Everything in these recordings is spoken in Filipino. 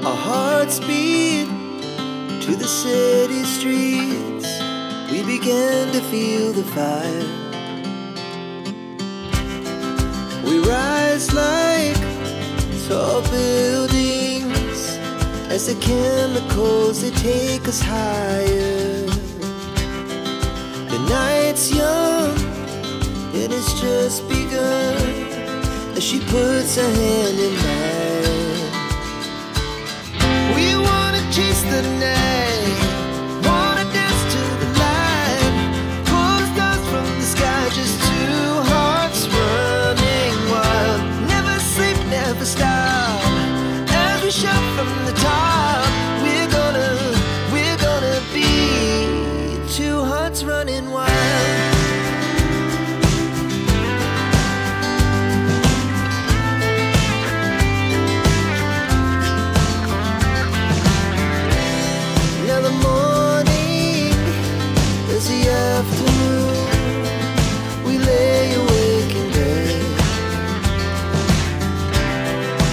Our hearts beat to the city streets. We began to feel the fire. We rise like tall buildings as the chemicals, they take us higher. The night's young and it's just begun as she puts her hand in mine. We wanna chase the night, wanna dance to the light, pull the stars from the sky, just two hearts running wild. Never sleep, never stop, as we shout from the top. We're gonna be two hearts running wild. Afternoon, we lay awake in bed.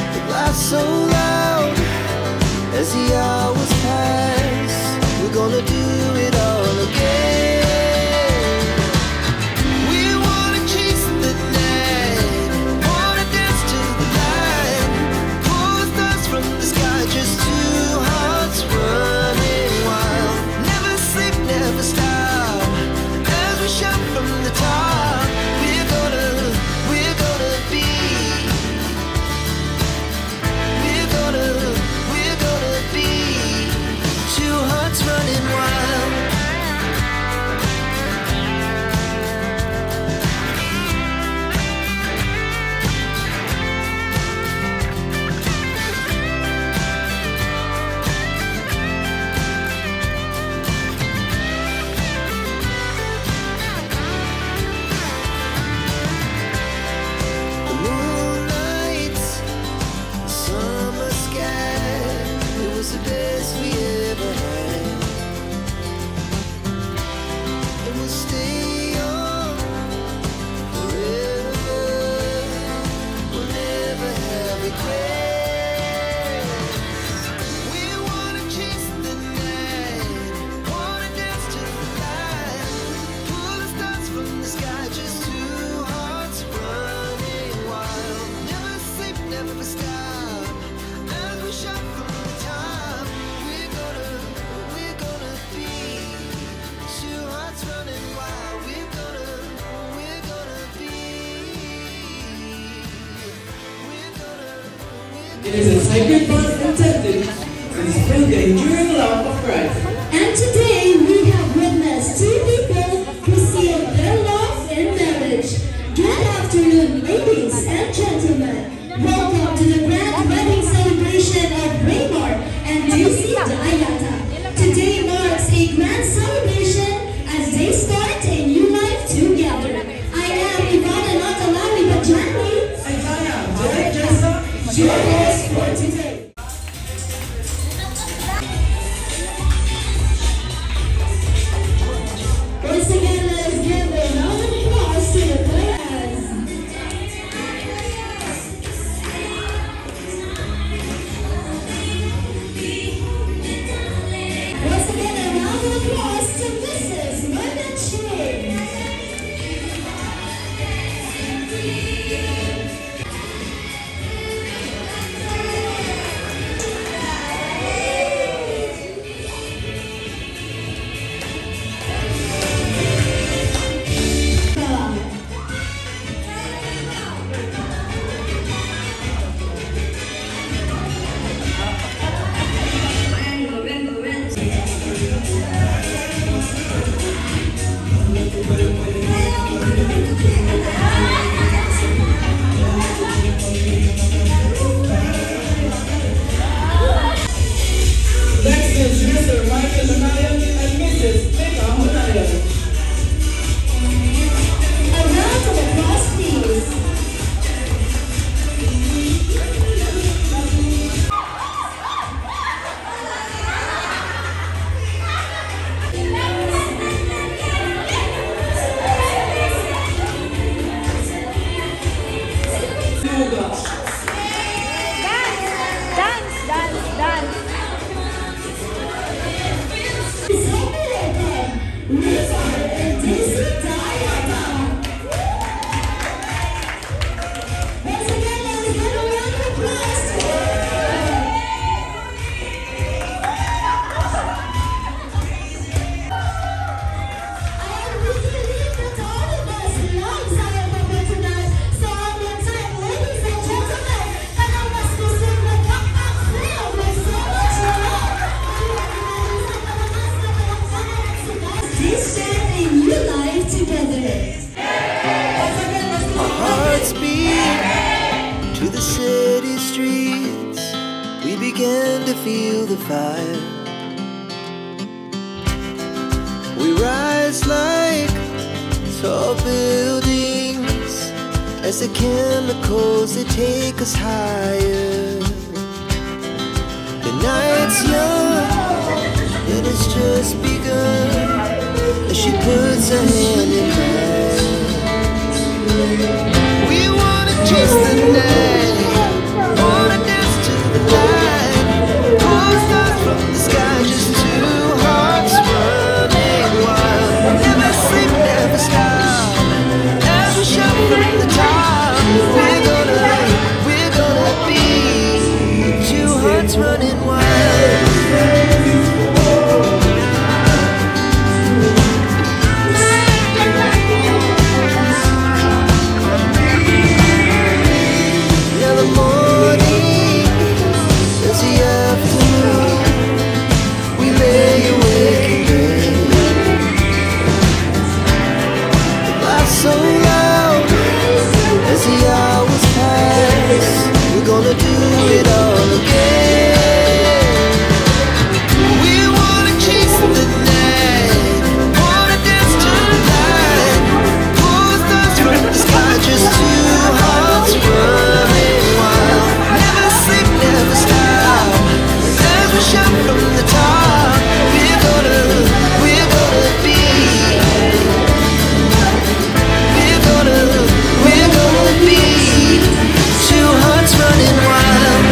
The laughs so loud as the hours pass. We're gonna do it all again. We wanna chase the night, wanna dance to the light, pull the stars from the sky, just two hearts running wild. Never sleep, never stop, shout from the top. We're gonna be two hearts running wild. It is a sacred bond intended to display the enduring love of Christ. And today we have witnessed two people who seal their love in marriage. Good afternoon, ladies and gentlemen. Welcome to the grand wedding celebration of Raymar and Ducey Dayata. Today marks a grand celebration as they start a new life together. I am Ivana Natalali Bajani. And I am Derek Jessa. Your host for today. Once again, let's give a round of applause to the players. Once again, a round of applause to Mrs. Linda Ching. began to feel the fire. We rise like tall buildings as the chemicals, they take us higher. The night's young and it's just begun as she puts her hand in mine. We wanna chase the night, wanna dance to the light, pull stars from the sky, just two hearts running wild. Never sleep, never stop, as we shout from the top. We're gonna be two hearts running wild. Now the morning is the afternoon. We lay awake in bed. The laughs so loud as the hours pass. We're gonna do it all again. We wanna chase the night, wanna dance to the light, pull stars from the sky, just two hearts running wild. Never sleep, never stop, as we shout from the top. We're gonna be, we're gonna be two hearts running wild.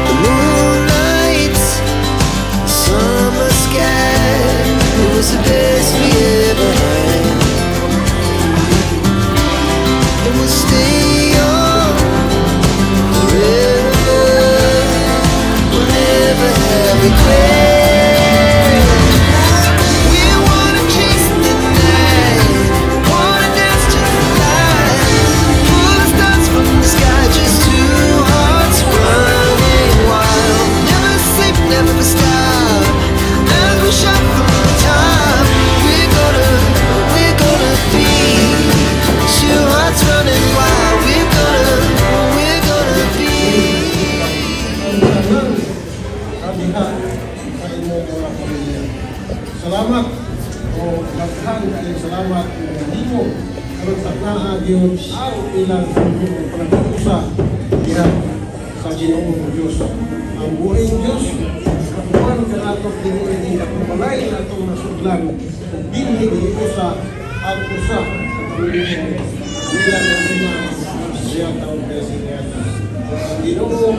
The moonlight, summer sky, it was the best we ever had. And we'll stay on forever. We'll never have regrets. We wanna chase the night, wanna dance to the light, pull the stars from the sky, just two hearts running wild. Never sleep, never stop, as we shout from the top. We're gonna be two hearts running wild. We're gonna be. Kabihan sa inyong mga pamilya. Salamat o daghan kayo salamat hindi mo karon sa naagyon ang ilang pagkusa diha sa Ginoong Diyos. Ang buhay Diyos kapuan ka nato dinhi kapulay natong nasudlan ug dinhi usa ang usa sa pamilya nila nga siya taon kasi niya. Ang Ginoo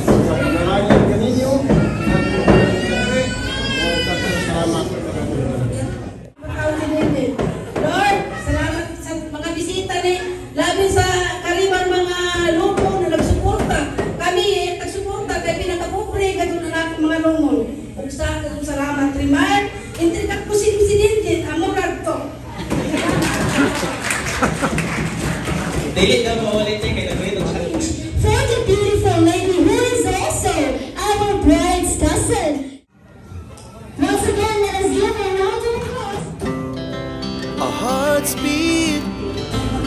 sa panalangin kaninyo at salamat. Lord, salamat sa mga bisita ni labi sa kariban mga lupo na nagsuporta. Kami nagsuporta kay pinakapobre kadto na akong mga lumon. Ug sa salamat riman, intri ka po si presidente amo radto. Dili daw mawalit kay nagwito sa For the beautiful lady who is also our bride's cousin. Once again, let us give a round of applause. Our hearts beat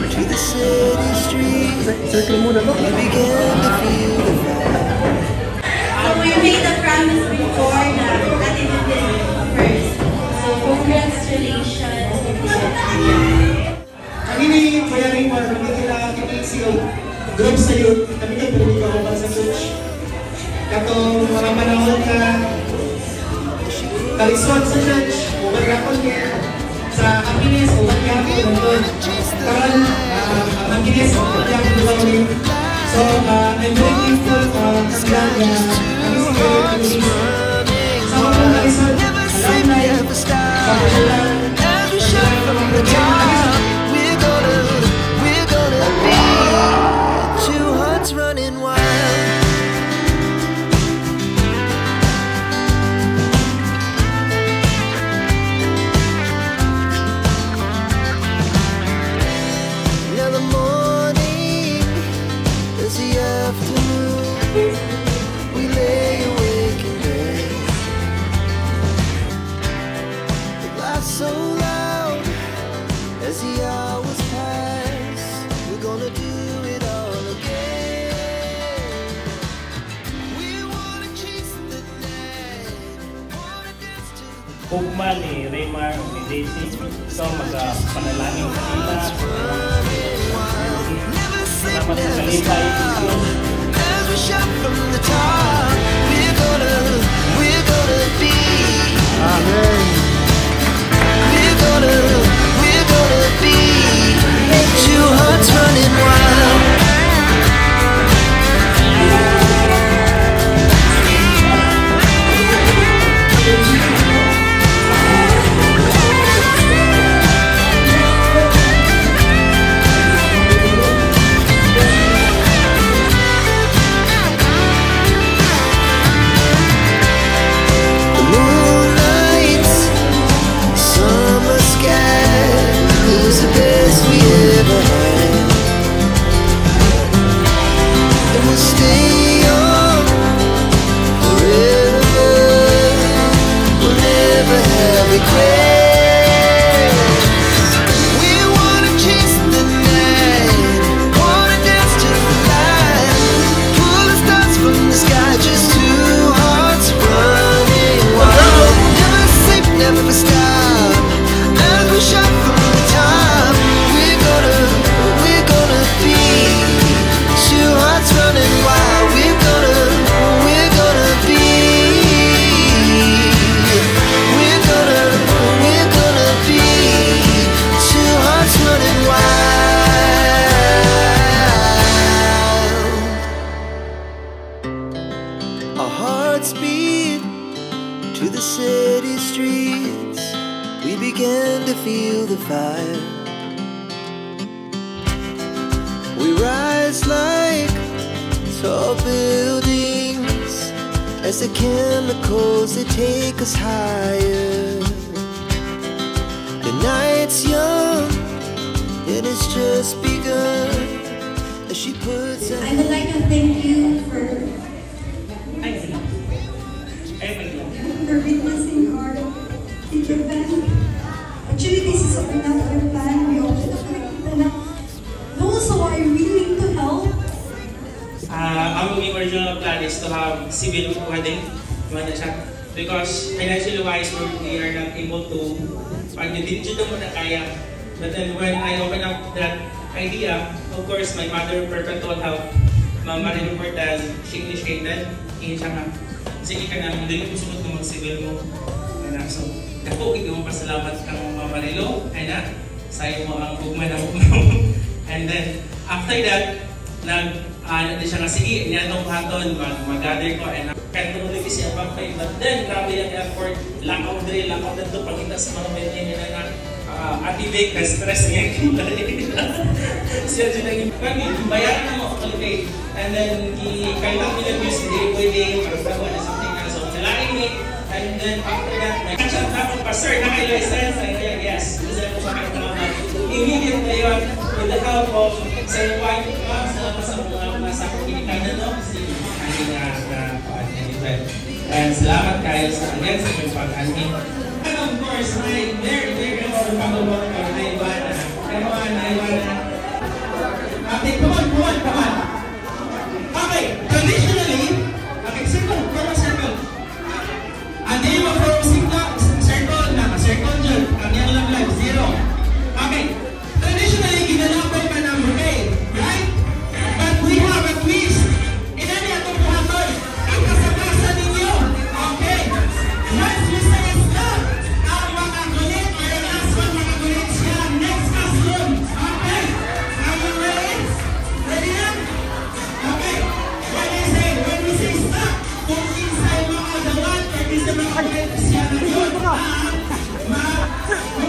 to the city streets. We began to feel the fire. So we made a promise before na natin din first. So congratulations. Kami bayarin mo, kami kila siyo, group sa youth, kami ka pwede ka pa sa church. Katong mga panahon ka kalisod sa church, umagyapon niya sa happiness, umagyapon doon. Karon, ang happiness, umagyapon doon. So, I'm very grateful sa kanya, kami siya, kami sa mga kalisod, alumni, sa kasalan, We're gonna be two hearts running wild. Now the hugma ni Raymar o ni Daisy. So, magpanalangin kanila. Salamat sa kalipay. As we shout from the top, we're gonna be. Amen. We're gonna be. Two hearts running wild. To the city streets, we began to feel the fire. We rise like tall buildings as the chemicals they take us higher. The night's young and it's just begun as she puts her. I would like to thank you for witnessing our event. Actually, this is not our plan. We also nakikita na those who are willing to help. Our original plan is to have civil wedding, because financially wise we are not able to. Pag hindi mo na kaya. But then when I opened up that idea, of course my mother perpetual help, Ma'am Marilu Cortez, she initiated. Siya nga, sige ka na, hindi ko sunod na mag-civil mo. So, ako, ikaw pasalamat kang Ma'am Marilu, sa'yo mo ang hugma na hugma mo. And then, after that, siya nga, sige, inatong haton, mag-gather ko, and kahit tumuloy kasi ang pag-pay. But then, grabe yung effort, lakaw drill, lakaw na ito, pagkita sa mga pwede niya na activate na stress niya. Siya dyan ang kami, bayaran na mo, okay. And then, kahit ang million views, hindi pwede, para na something na. So, nalaing me, and then after that, nag-chat na akong pastor, naka-license, and yes, gusto na po sa aking talaman. Immediate na yun, with the help of sa wife, sa mga nasa kinikanan, no? Si aking na-event. And salamat kayo sa again sa mga pag-anin. And of course, my very, very important pag-work on Iwana. Iwana. Okay, come on. Okay, traditionally, circle. Ang name of our circle, circle dyan. Ang yan lang live, 0. Okay, traditionally, ginalapay ka ng bouquet, right? But we have a twist. Inani atong buhaton. Ang kasakasa ninyo. Okay. Once we say stop, ang makagulit, or the last one makagulit siya. Next classroom. Okay. Are you ready? Ready na? Okay. When we say stop, kung inside mga dawan, or is the makagulit siya na yun. Kung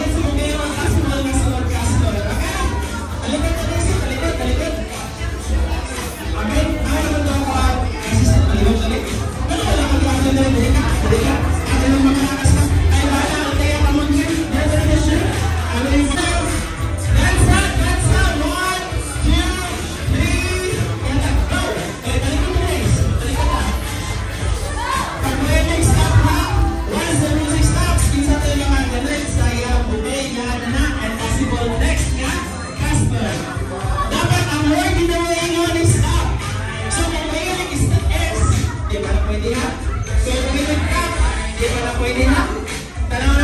sa mga yung classroom, nasa classroom. Okay? Talikot. Okay? Ano naman daw ako? Assistant, talikot. Wala kang classroom na rin. Talikot. Ano naman mga nakasama? Ay, wala. Kaya kamon yun. That's the mission. Ano yung stop? That's not. 1, 2, 3. And go. Okay, talikot mo guys. Talikot na. Pag may next stop ha, once the music stops, kinsa tayo mga ganit sa iyang bodega na and possible next nga, Casper. Dapat ang word ginawain is stop. So kung may is the S, di ba na pwede ha? So kung may nag-cut, di ba na pwede ha? Tanaw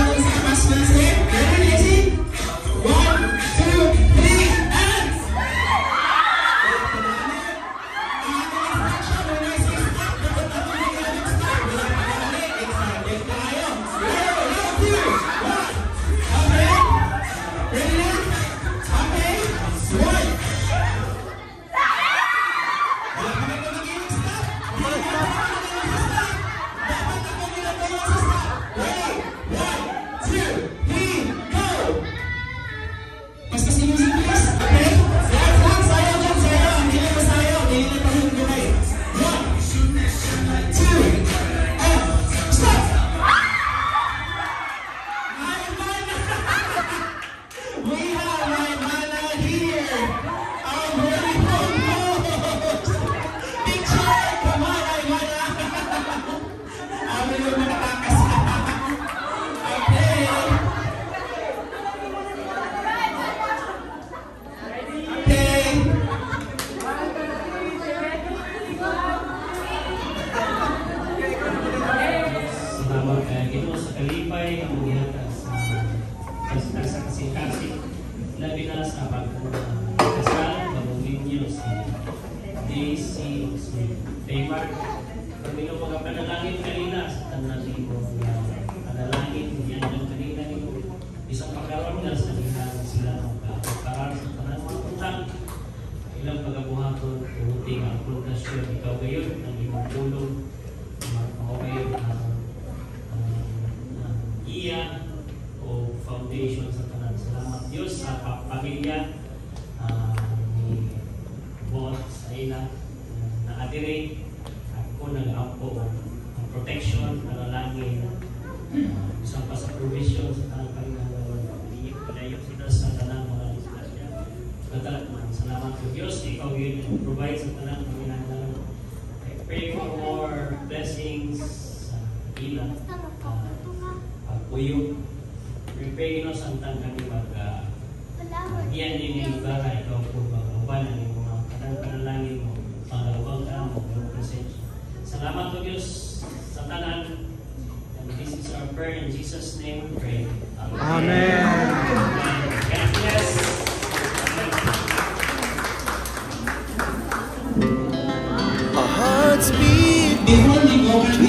Labi na sa pagkasal, pag-uminyo si Daisy, si Taymar. Kami ng mga panalangin kanina sa tanang ko na panalangin yan yung kanina nito. Isang pagkaroon na sa kanila sila magkakaroon sa tanang mga puntang. Ilang pagabuhaton, puhuting ang progresyon. Ikaw ngayon, ang iyong tulong, ako ngayon, iya o foundation sa tanang. Salamat Diyos sa pamilya ni Bot sa ila na adire ako nag-ampo ang protection na lalangin isang pa sa provision sa tanang Panginoon pinayo sila sa tanang mga disgrasya. Salamat po Diyos, ikaw yun yung provide sa tanang Panginoon. I pray for more blessings sa ila pagpuyo. We pray no samtang kami diyan din yung lugar na ikaw po mag-uban ng mga panalangin mo, pangalawang ka mo, yung presensya. Salamat po Diyos sa tanan. And this is our prayer in Jesus' name we pray. Amen. God bless. Our hearts beat to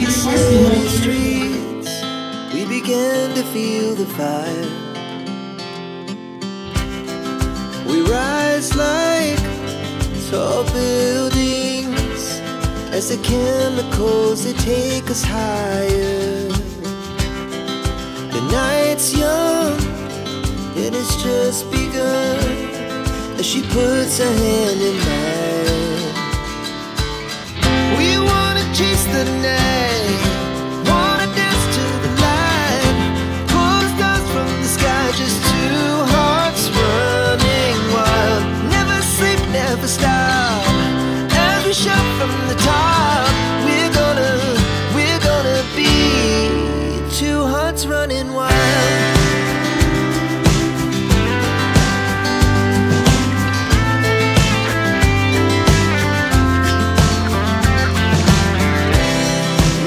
the city streets. We began to feel the fire. We rise like tall buildings as the chemicals they take us higher. The night's young and it's just begun as she puts her hand in mine. We wanna chase the night, wanna dance to the light, pull the stars from the sky, just two hearts running wild. Never sleep, never stop, as we shout from the top. We're gonna be two hearts running wild.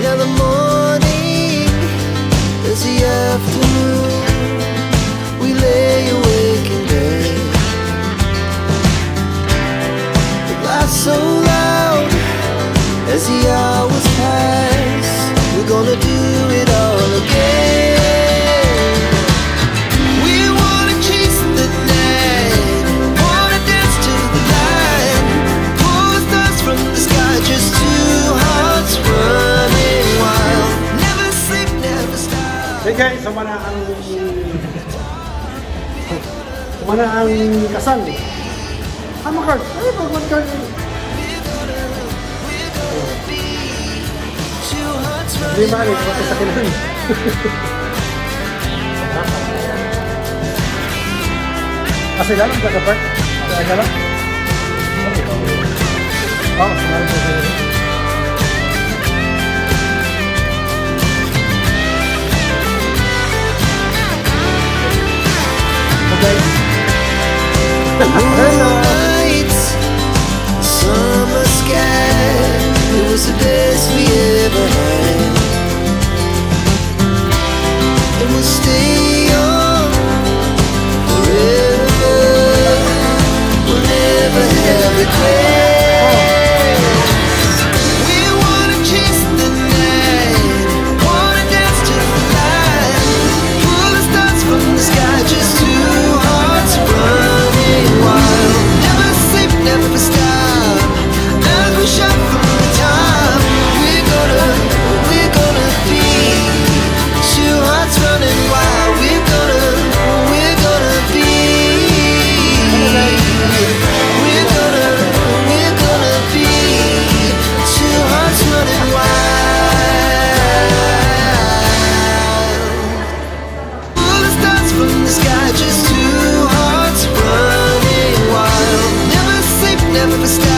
Now the morning is the afternoon. We lay awake in bed. The laughs so loud as the hours pass. We're gonna do it all again. We wanna chase the night, wanna dance to the light, pull the stars from the sky, just two hearts running wild. Never sleep, never stop. Hey guys, sama na ang kasal. Ano card? Ay, pag card. Hindi balik, bakit sa kinan? Kasi dalam ka kapag? Kasi dalam? Oo, sinabi ko sa iyo. Moonlight, summer sky, it was the best we ever had. And we'll stay on forever. We'll never have regrets. We wanna chase the night, wanna dance to the light, pull the stars from the sky, just two hearts running wild. the sky.